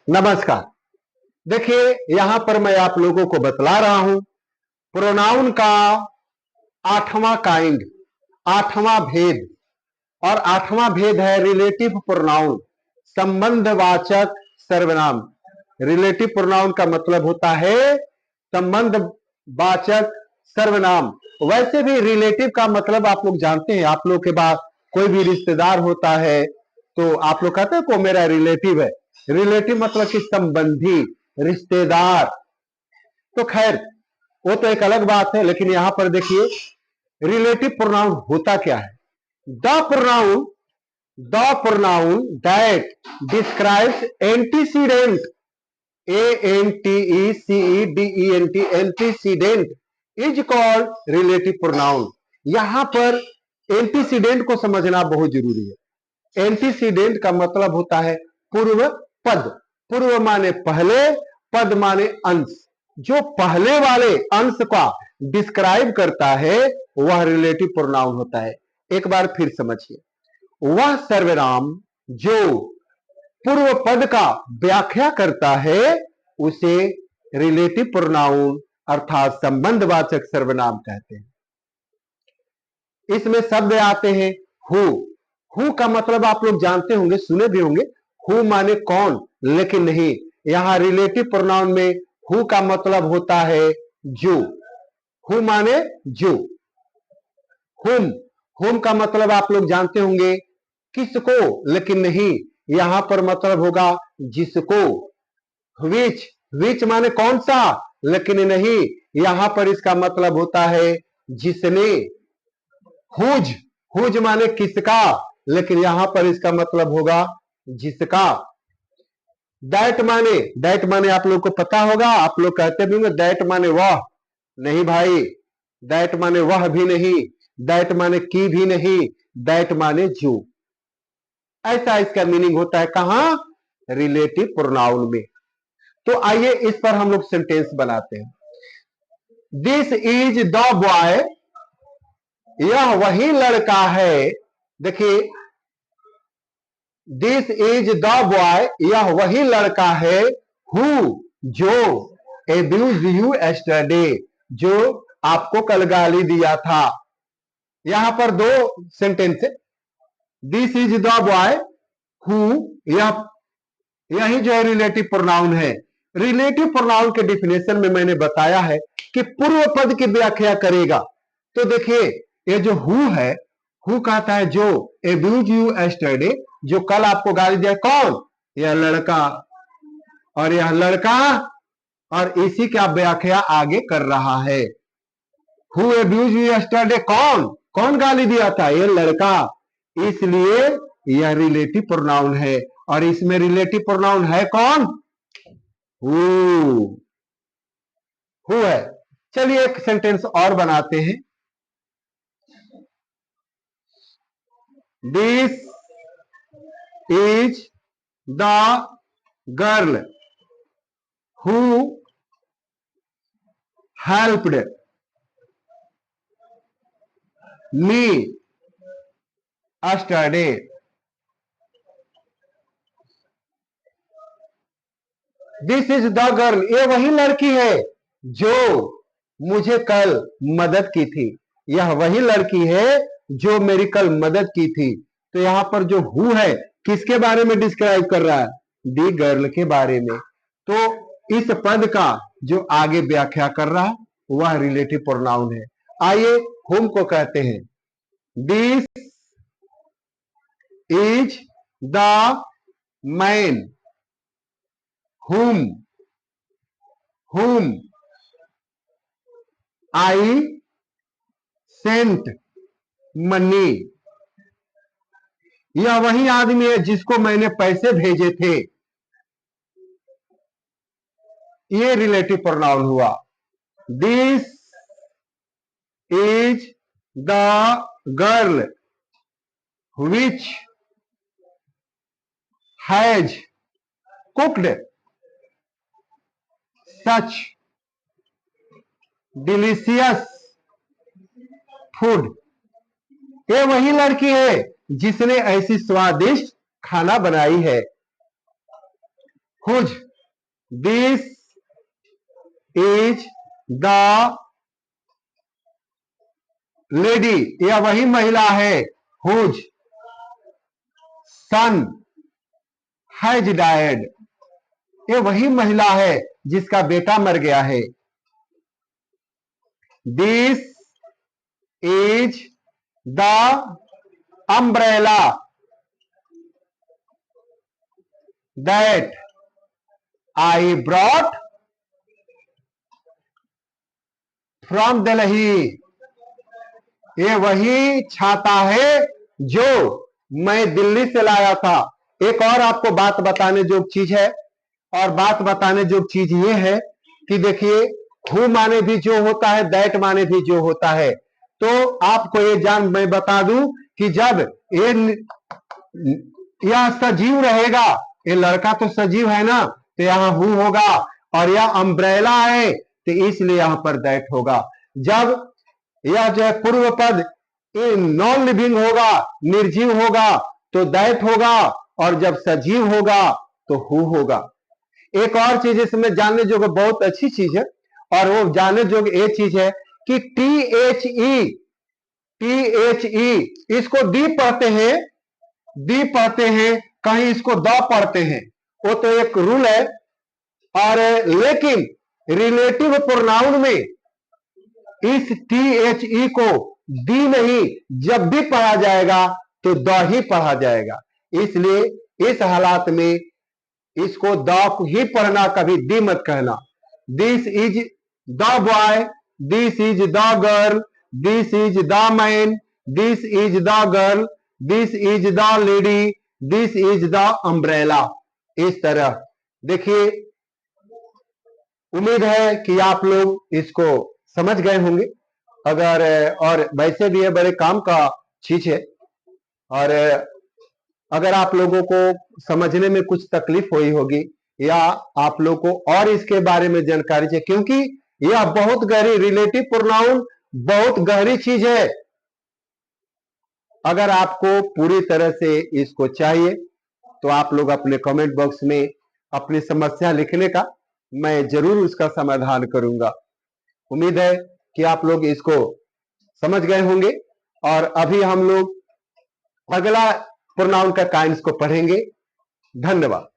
नमस्कार। देखिए यहां पर मैं आप लोगों को बतला रहा हूं प्रोनाउन का आठवां काइंड, आठवां भेद। और आठवां भेद है रिलेटिव प्रोनाउन, संबंधवाचक सर्वनाम। रिलेटिव प्रोनाउन का मतलब होता है संबंधवाचक सर्वनाम। वैसे भी रिलेटिव का मतलब आप लोग जानते हैं, आप लोग के पास कोई भी रिश्तेदार होता है तो आप लोग कहते हैं को मेरा रिलेटिव है। रिलेटिव मतलब कि संबंधी, रिश्तेदार। तो खैर वो तो एक अलग बात है, लेकिन यहां पर देखिए रिलेटिव प्रोनाउन होता क्या है। The pronoun that describes antecedent, ANTECEDENT, antecedent is called relative pronoun. यहां पर एंटीसीडेंट को समझना बहुत जरूरी है। एंटीसीडेंट का मतलब होता है पूर्व पद। पूर्व माने पहले, पद माने अंश। जो पहले वाले अंश का डिस्क्राइब करता है वह रिलेटिव प्रोनाउन होता है। एक बार फिर समझिए, वह सर्वनाम जो पूर्व पद का व्याख्या करता है उसे रिलेटिव प्रोनाउन अर्थात संबंधवाचक सर्वनाम कहते हैं। इसमें शब्द आते हैं हु। हु का मतलब आप लोग जानते होंगे, सुने भी होंगे। हु माने कौन, लेकिन नहीं, यहां रिलेटिव प्रोनाउन में हु का मतलब होता है जो। हु माने जो। हुम, हुम का मतलब आप लोग जानते होंगे किसको, लेकिन नहीं, यहां पर मतलब होगा जिसको। विच, विच माने कौन सा, लेकिन नहीं, यहां पर इसका मतलब होता है जिसने। हुज, हुज माने किसका, लेकिन यहां पर इसका मतलब होगा जिसका। दैट माने आप लोग को पता होगा, आप लोग कहते भी होंगे दैट माने वह। नहीं भाई, दैट माने वह भी नहीं, दैट माने की भी नहीं, दैट माने जो। ऐसा इसका मीनिंग होता है कहां, रिलेटिव प्रोनाउन में। तो आइए इस पर हम लोग सेंटेंस बनाते हैं। दिस इज द बॉय, यह वही लड़का है। देखिए, दिस इज द बॉय, यह वही लड़का है। हु, जो एब्यूज यू एस्टरडे, जो आपको कल गाली दिया था। यहां पर दो सेंटेंस है। This is the boy, who, यही जो है रिलेटिव प्रोनाउन है। रिलेटिव प्रोनाउन के डिफिनेशन में मैंने बताया है कि पूर्व पद की व्याख्या करेगा। तो देखिए ये जो हु है, हु कहता है जो एब्यूज यू एस्टरडे, जो कल आपको गाली दिया। कौन, यह लड़का। और यह लड़का, और इसी का व्याख्या आगे कर रहा है। हु एब्यूज यू एस्टरडे, कौन, कौन गाली दिया था, यह लड़का। इसलिए यह रिलेटिव प्रोनाउन है। और इसमें रिलेटिव प्रोनाउन है कौन, हु है। चलिए एक सेंटेंस और बनाते हैं। This is the girl who helped me yesterday. This is the girl, ये वही लड़की है जो मुझे कल मदद की थी। यह वही लड़की है जो मेरी कल मदद की थी। तो यहां पर जो हु है किसके बारे में डिस्क्राइब कर रहा है, दी गर्ल के बारे में। तो इस पद का जो आगे व्याख्या कर रहा है वह रिलेटिव प्रोनाउन है। आइए हुम को कहते हैं। दिस इज द मैन हुम आई सेंट मनी, यह वही आदमी है जिसको मैंने पैसे भेजे थे। ये रिलेटिव प्रोनाउन हुआ। This is the girl which has cooked such delicious food, ये वही लड़की है जिसने ऐसी स्वादिष्ट खाना बनाई है। Who's, this is the lady, यह वही महिला है, हुज सन हैज डायड, ये वही महिला है जिसका बेटा मर गया है। This is the umbrella that I brought from Delhi, ये वही छाता है जो मैं दिल्ली से लाया था। एक और आपको बात बताने जो चीज है, और बात बताने जो चीज ये है कि देखिए, हु माने भी जो होता है, दैट माने भी जो होता है। तो आपको ये जान मैं बता दूं कि जब ये यह सजीव रहेगा, ये लड़का तो सजीव है ना, तो यहां हु होगा, और यह अम्ब्रेला है तो इसलिए यहां पर दैट होगा। जब यह जो है पूर्व पद नॉन लिविंग होगा, निर्जीव होगा, तो दैट होगा, और जब सजीव होगा तो हु होगा। एक और चीज इसमें जानने जोग बहुत अच्छी चीज है, और वो जानने जोग ये चीज है कि टी एच ई इसको डी पढ़ते हैं, डी पढ़ते हैं, कहीं इसको द पढ़ते हैं, वो तो एक रूल है। और लेकिन रिलेटिव प्रोनाउन में इस टी को दी नहीं, जब भी पढ़ा जाएगा तो द ही पढ़ा जाएगा। इसलिए इस हालात में इसको द ही पढ़ना, कभी दी मत कहना। This is the boy, this is the girl, this is the man, this is the girl, this is the lady, this is the umbrella. इस तरह देखिए, उम्मीद है कि आप लोग इसको समझ गए होंगे। अगर और वैसे भी ये बड़े काम का चीज है, और अगर आप लोगों को समझने में कुछ तकलीफ हुई होगी, या आप लोग को और इसके बारे में जानकारी चाहिए, क्योंकि यह बहुत गहरी, रिलेटिव प्रोनाउन बहुत गहरी चीज है। अगर आपको पूरी तरह से इसको चाहिए तो आप लोग अपने कमेंट बॉक्स में अपनी समस्या लिखने का, मैं जरूर उसका समाधान करूंगा। उम्मीद है कि आप लोग इसको समझ गए होंगे, और अभी हम लोग अगला प्रोनाउन का काइंड्स को पढ़ेंगे। धन्यवाद।